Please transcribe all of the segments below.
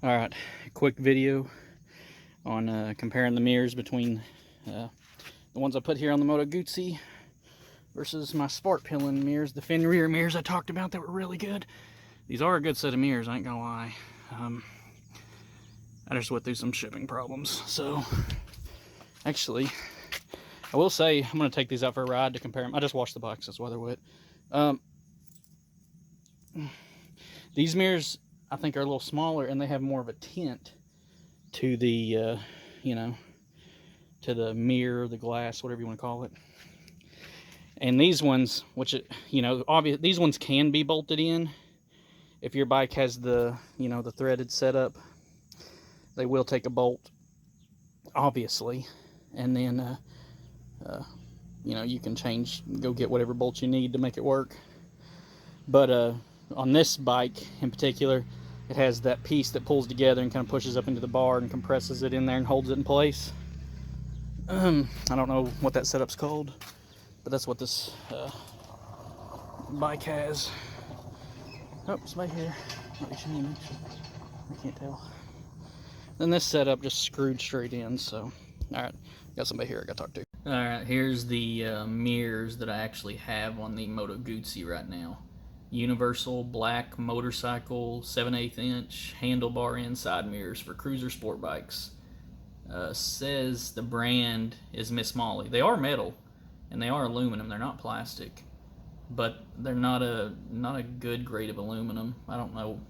Alright, quick video on comparing the mirrors between the ones I put here on the Moto Guzzi versus my Svartpilen mirrors, the Fenrir mirrors I talked about that were really good. These are a good set of mirrors, I ain't gonna lie. I just went through some shipping problems, so actually, I will say I'm gonna take these out for a ride to compare them. I just washed the box, that's why they're wet. These mirrors, I think, are a little smaller, and they have more of a tint to the, to the mirror, the glass, whatever you want to call it. And these ones, which, obviously, these ones can be bolted in. If your bike has the, the threaded setup, they will take a bolt, obviously. And then, you can go get whatever bolts you need to make it work. But on this bike in particular, it has that piece that pulls together and kind of pushes up into the bar and compresses it in there and holds it in place. I don't know what that setup's called, but that's what this bike has. Oh, somebody here. Might be Shane, actually. I can't tell. Then this setup just screwed straight in, so. Alright, got somebody here I gotta talk to. Alright, here's the mirrors that I actually have on the Moto Guzzi right now. Universal black motorcycle 7/8 inch handlebar inside mirrors for cruiser sport bikes. Says the brand is Miss Molly. They are metal and they are aluminum. They're not plastic, but they're not a good grade of aluminum. I don't know,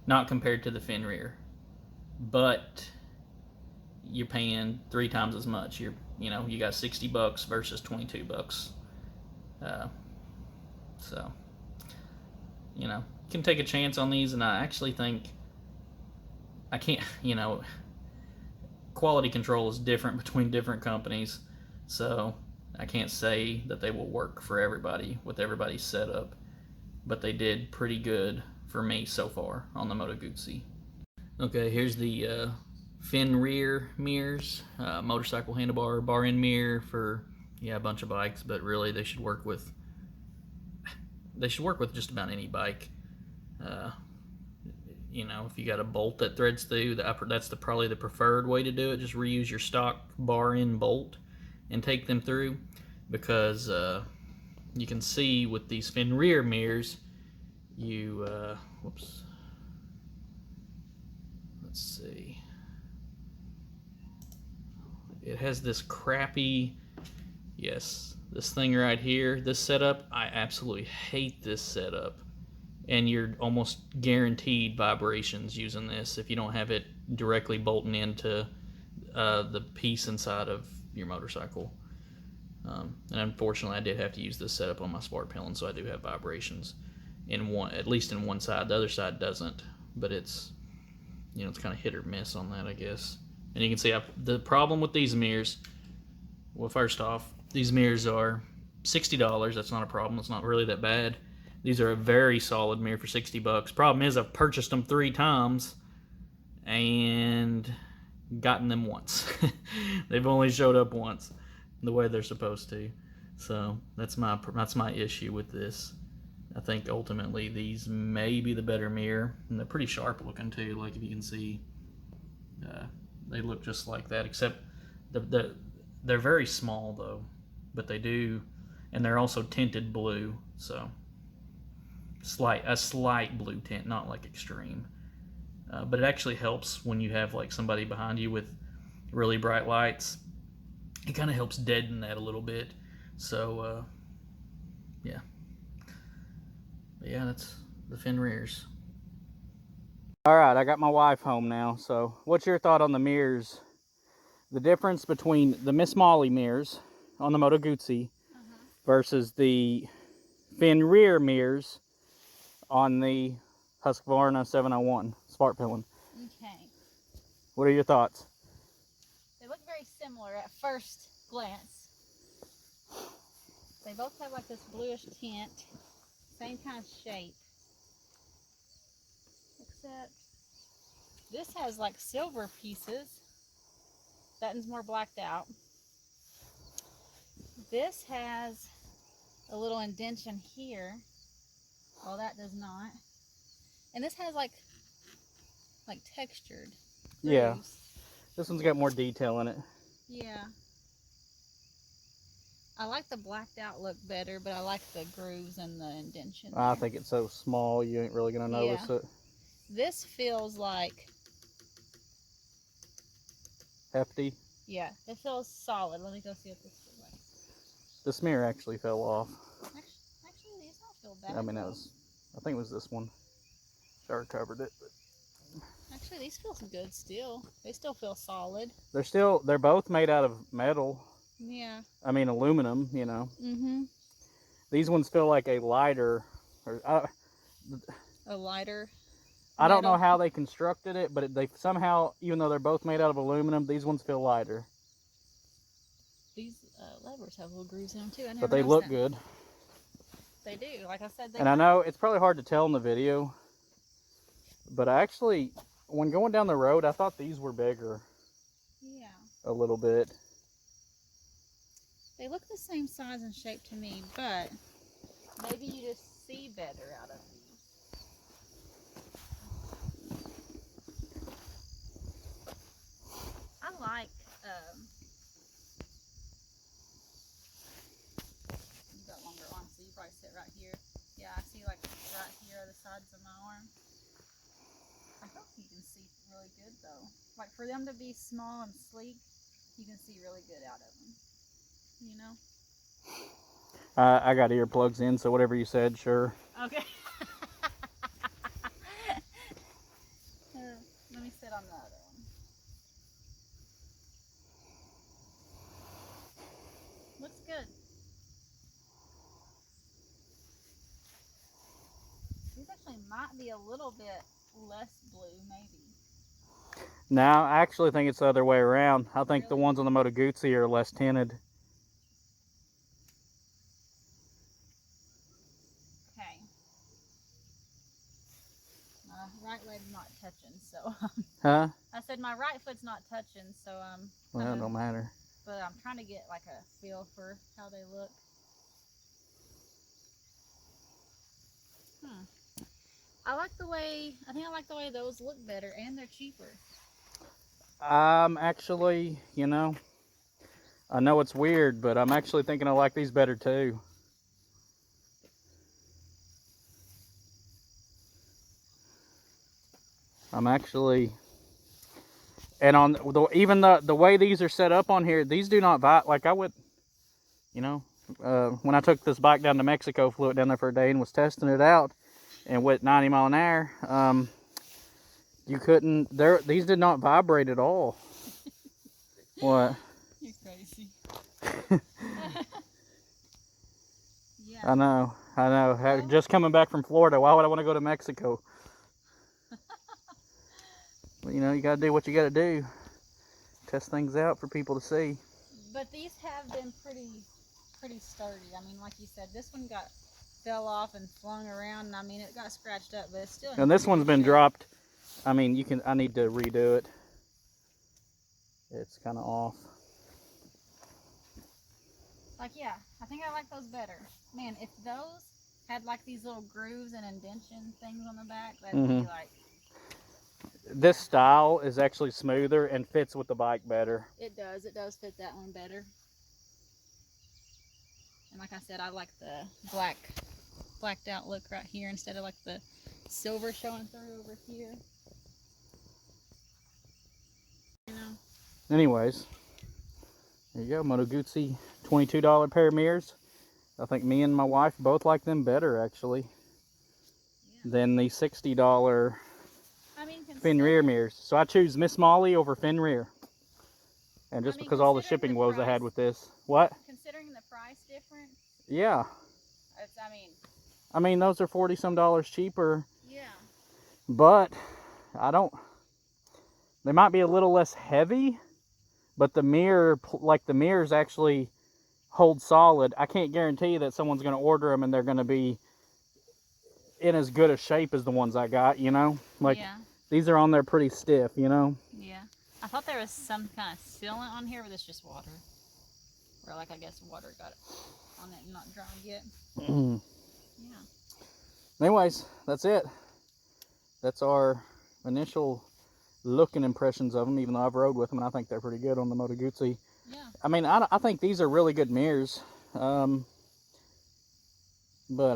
not compared to the Fenrir, but you're paying 3 times as much. You got $60 versus $22. So. You can take a chance on these, and I actually think I can't, quality control is different between different companies, so I can't say that they will work for everybody with everybody's setup, but they did pretty good for me so far on the Moto Guzzi. Okay, here's the Fenrir mirrors, motorcycle handlebar, bar end mirror for a bunch of bikes, but really they should work with just about any bike. If you got a bolt that threads through, that's probably the preferred way to do it. Just reuse your stock bar end bolt and take them through, because you can see with these Fenrir mirrors, whoops. Let's see. It has this crappy, this thing right here, this setup, I absolutely hate this setup. And you're almost guaranteed vibrations using this if you don't have it directly bolting into the piece inside of your motorcycle. And unfortunately, I did have to use this setup on my Svartpilen, so I do have vibrations at least in one side. The other side doesn't, but it's it's kind of hit or miss on that, I guess. And you can see the problem with these mirrors. Well, first off, these mirrors are $60. That's not a problem. It's not really that bad. These are a very solid mirror for $60. Problem is, I've purchased them 3 times and gotten them once. They've only showed up once, the way they're supposed to. So that's my issue with this. I think ultimately these may be the better mirror, and they're pretty sharp looking too. Like, if you can see, they look just like that, except they're very small though, but they do, and they're also tinted blue, so a slight blue tint, not like extreme, but it actually helps when you have like somebody behind you with really bright lights. It kind of helps deaden that a little bit. So yeah, but yeah, that's the Fenrirs. All right, I got my wife home now. So what's your thought on the mirrors? The difference between the Miss Molly mirrors on the Moto Guzzi versus the Fenrir mirrors on the Husqvarna 701 Svartpilen. Okay. What are your thoughts? They look very similar at first glance. They both have like this bluish tint, same kind of shape. Except this has like silver pieces. That one's more blacked out. This has a little indentation here. Well, that does not. And this has like like textured. Yeah. grooves. This one's got more detail in it. Yeah. I like the blacked out look better, but I like the grooves and the indentation there. I think it's so small you ain't really gonna notice it. This feels like, Hefty. yeah, it feels solid. Let me go see what this feels like. The smear actually fell off. Actually, these don't feel bad. I mean, I think it was this one. Sure covered it. But Actually, these feel good still. They still feel solid. they're both made out of metal. Yeah. I mean, aluminum, you know. Mm-hmm. These ones feel like a lighter, A lighter I don't know metal. how they constructed it, but they somehow, even though they're both made out of aluminum, these ones feel lighter. These levers have little grooves in them too. I never But they noticed look that. good. They do. Like I said, they And I know it's probably hard to tell in the video, but I actually, when going down the road, I thought these were bigger. Yeah. A little bit. They look the same size and shape to me, but maybe you just see better out of these. I like, you got longer arms, so you probably sit right here. Yeah, I see like right here are the sides of my arm. I hope you can see really good though. Like for them to be small and sleek, you can see really good out of them. You know? I got earplugs in, so whatever you said, sure. Okay. Let me sit on the other one. Looks good. These actually might be a little bit less blue, maybe. Now, I actually think it's the other way around. I think the Really? ones on the Moto Guzzi are less tinted. Okay. My right leg's not touching, so. Huh? I said my right foot's not touching, so Well, it don't matter. But I'm trying to get like a feel for how they look. I think I like the way those look better, and they're cheaper. Actually, you know, I know it's weird, but I'm actually thinking I like these better too. I'm actually, and on even the way these are set up on here, these do not vibrate. Like I would, you know, when I took this bike down to Mexico, flew it down there for a day and was testing it out, and went 90 mile an hour, you couldn't. These did not vibrate at all. What? You're crazy. Yeah. I know. Well, just coming back from Florida, why would I want to go to Mexico? But, you know, you got to do what you got to do. Test things out for people to see. But these have been pretty sturdy. I mean, like you said, this one fell off and flung around, and I mean, it got scratched up, but it's still. And this one's been dropped. I mean, I need to redo it. It's kind of off. Like, yeah, I think I like those better. Man, if those had like these little grooves and indentation things on the back, that'd be like. This style is actually smoother and fits with the bike better. It does fit that one better. And like I said, I like the blacked out look right here instead of like the silver showing through over here. You know? Anyways, there you go, Moto Guzzi, $22 pair of mirrors. I think me and my wife both like them better, actually, than the $60 Fenrir mirrors. So I choose Miss Molly over Fenrir. And just because all the shipping woes I had with this. What? Considering the price difference? Yeah. I mean, those are 40 some dollars cheaper. Yeah. But they might be a little less heavy, but the mirrors actually hold solid. I can't guarantee that someone's going to order them and they're going to be in as good a shape as the ones I got, you know? Like, these are on there pretty stiff, you know? Yeah. I thought there was some kind of sealant on here, but it's just water. Or like, I guess water got it on it and not dried yet. Yeah. Anyways, that's it. That's our initial looking impressions of them, even though I've rode with them, and I think they're pretty good on the Moto Guzzi. Yeah. I mean, I think these are really good mirrors, but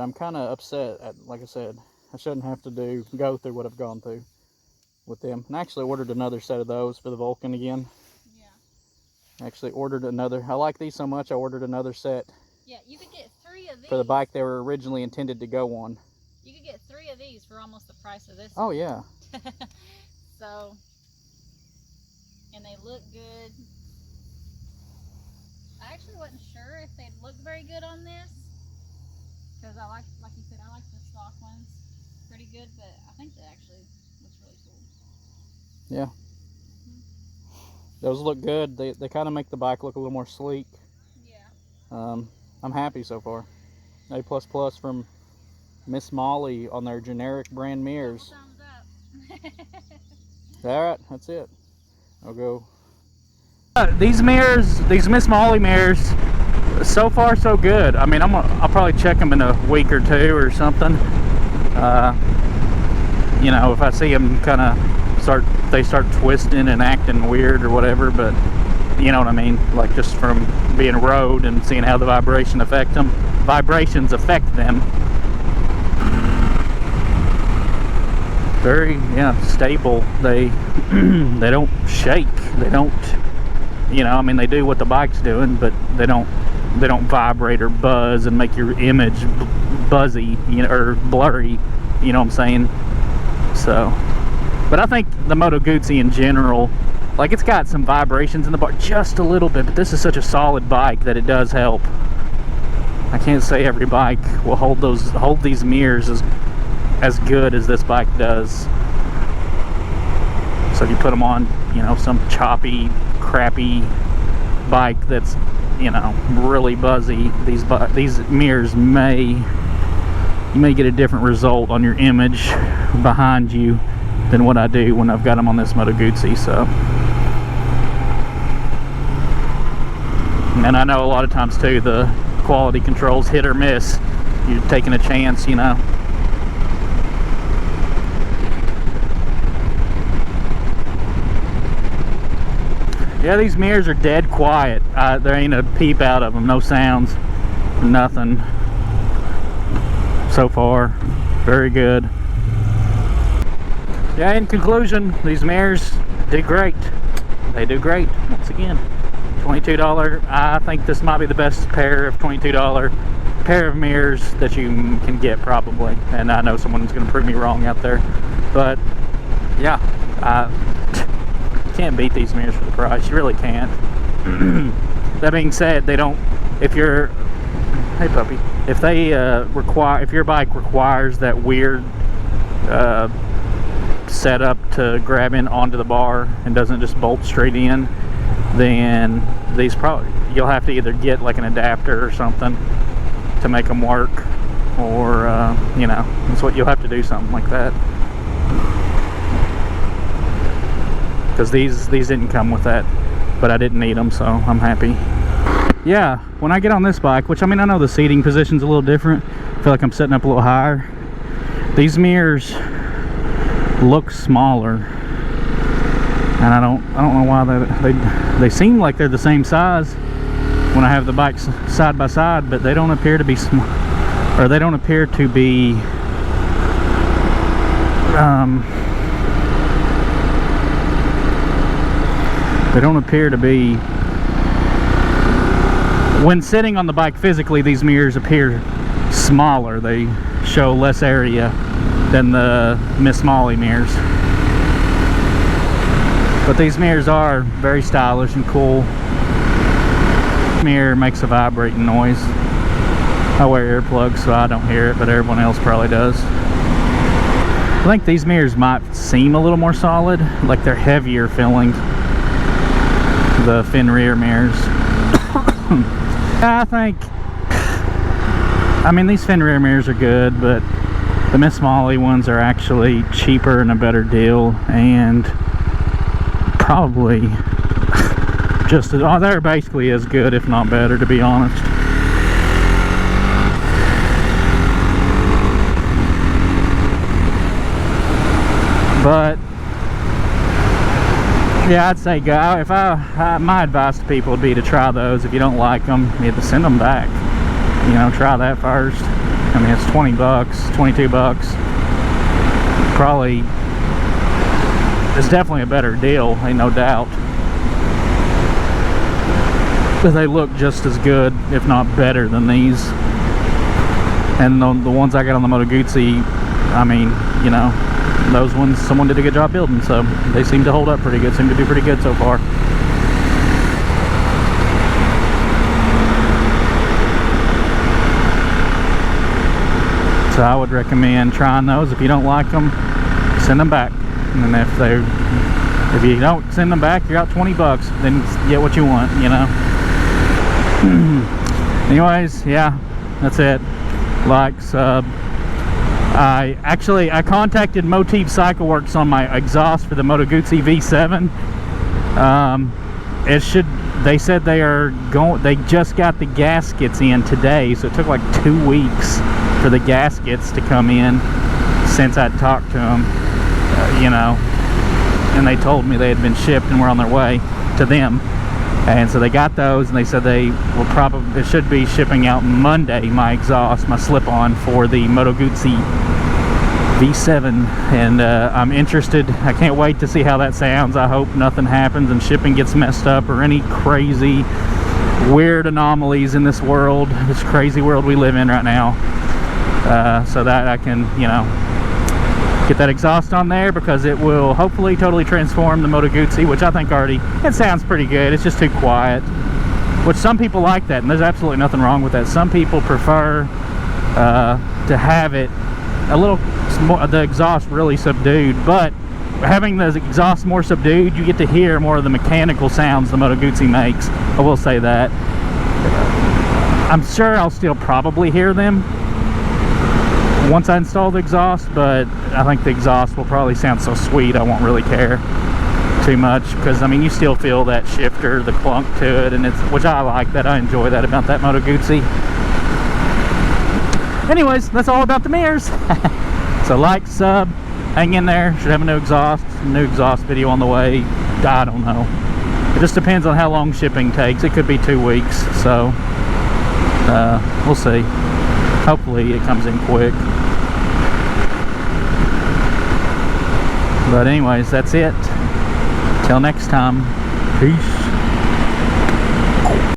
I'm kind of upset at, like I said, I shouldn't have to go through what I've gone through with them. And I actually ordered another set of those for the Vulcan again. Yeah. I actually ordered another. I like these so much, I ordered another set. Yeah, you could get 3 of these. For the bike they were originally intended to go on. You could get 3 of these for almost the price of this. Oh, yeah. So, and they look good. I actually wasn't sure if they'd look very good on this, because like you said, I like the stock ones pretty good, but I think that actually looks really cool. Yeah. Those look good. They kind of make the bike look a little more sleek. Yeah. I'm happy so far. A++ from Miss Molly on their generic brand mirrors. Thumbs up. Alright, that's it. I'll go. These mirrors, these Miss Molly mirrors, so far so good. I mean, I'll probably check them in a week or 2 or something. You know, if I see them kind of they start twisting and acting weird or whatever, but you know what I mean, like just from being rode and seeing how the vibrations affect them. Very, yeah, stable. They they don't shake. They don't, you know, I mean, they do what the bike's doing, but they don't vibrate or buzz and make your image buzzy, you know, or blurry, you know what I'm saying? So, but I think the Moto Guzzi in general, like, it's got some vibrations in the bar just a little bit, but this is such a solid bike that it does help. I can't say every bike will hold these mirrors as good as this bike does. So if you put them on, you know, some choppy, crappy bike that's, you know, really buzzy, these mirrors you may get a different result on your image behind you than what I do when I've got them on this Moto Guzzi. So, and I know a lot of times too the quality control's hit or miss. You're taking a chance, you know. Yeah, these mirrors are dead quiet. There ain't a peep out of them, no sounds, nothing. So far, very good. Yeah, in conclusion, these mirrors do great. They do great, once again. $22, I think this might be the best pair of $22 pair of mirrors that you can get, probably. And I know someone's going to prove me wrong out there. But, yeah, can't beat these mirrors for the price. You really can't. That being said, they don't, if you're, hey puppy, if they if your bike requires that weird setup to grab in onto the bar and doesn't just bolt straight in, then these you'll have to either get like an adapter or something to make them work, or you know, that's what you'll have to do, something like that. Because these didn't come with that, but I didn't need them, so I'm happy. Yeah, when I get on this bike, which, I mean, I know the seating position's a little different, I feel like I'm sitting up a little higher. These mirrors look smaller, and I don't know why they seem like they're the same size when I have the bikes side by side, but they don't appear to be small, or they don't appear to be when sitting on the bike physically, these mirrors appear smaller. They show less area than the Miss Molly mirrors. But these mirrors are very stylish and cool. Mirror makes a vibrating noise. I wear earplugs so I don't hear it, but everyone else probably does. I think these mirrors might seem a little more solid, like they're heavier feeling, the Fenrir mirrors. I mean, these Fenrir mirrors are good, but the Miss Molly ones are actually cheaper and a better deal, and probably just as, they're basically as good, if not better, to be honest. But Yeah, I'd say go. If my advice to people would be to try those. If you don't like them, you have to send them back. You know, try that first. I mean, it's 20 bucks, 22 bucks. Probably, it's definitely a better deal, ain't no doubt. But they look just as good, if not better, than these. And the ones I got on the Moto Guzzi, I mean, you know, those ones someone did a good job building, so they seem to hold up pretty good, seem to do pretty good so far. So I would recommend trying those. If you don't like them, send them back. And if you don't send them back, you're out 20 bucks. Then get what you want, you know. Anyways, yeah, that's it. Like, sub. I contacted Motif Cycle Works on my exhaust for the Moto Guzzi V7. They said they just got the gaskets in today, so it took like 2 weeks for the gaskets to come in since I'd talked to them, you know, and they told me they had been shipped and were on their way to them. And so they got those, and they said it should be shipping out Monday, my exhaust, my slip-on for the Moto Guzzi V7. And I'm interested. I can't wait to see how that sounds. I hope nothing happens and shipping gets messed up or any crazy, weird anomalies in this world, this crazy world we live in right now. So that I can, you know, get that exhaust on there, because it will hopefully totally transform the Moto Guzzi, which I think it sounds pretty good. It's just too quiet, which some people like that, and there's absolutely nothing wrong with that. Some people prefer to have it a little more, the exhaust really subdued, but having the exhaust more subdued, you get to hear more of the mechanical sounds the Moto Guzzi makes. I will say that. I'm sure I'll still probably hear them once I install the exhaust, but I think the exhaust will probably sound so sweet I won't really care too much, because I mean, you still feel that shifter, the clunk to it, and which I like that. I enjoy that about that Moto Guzzi. Anyways, that's all about the mirrors. So like, sub, hang in there. Should have a new exhaust video on the way. I don't know, it just depends on how long shipping takes. It could be 2 weeks, so we'll see. Hopefully it comes in quick. But anyways, that's it. Till next time. Peace.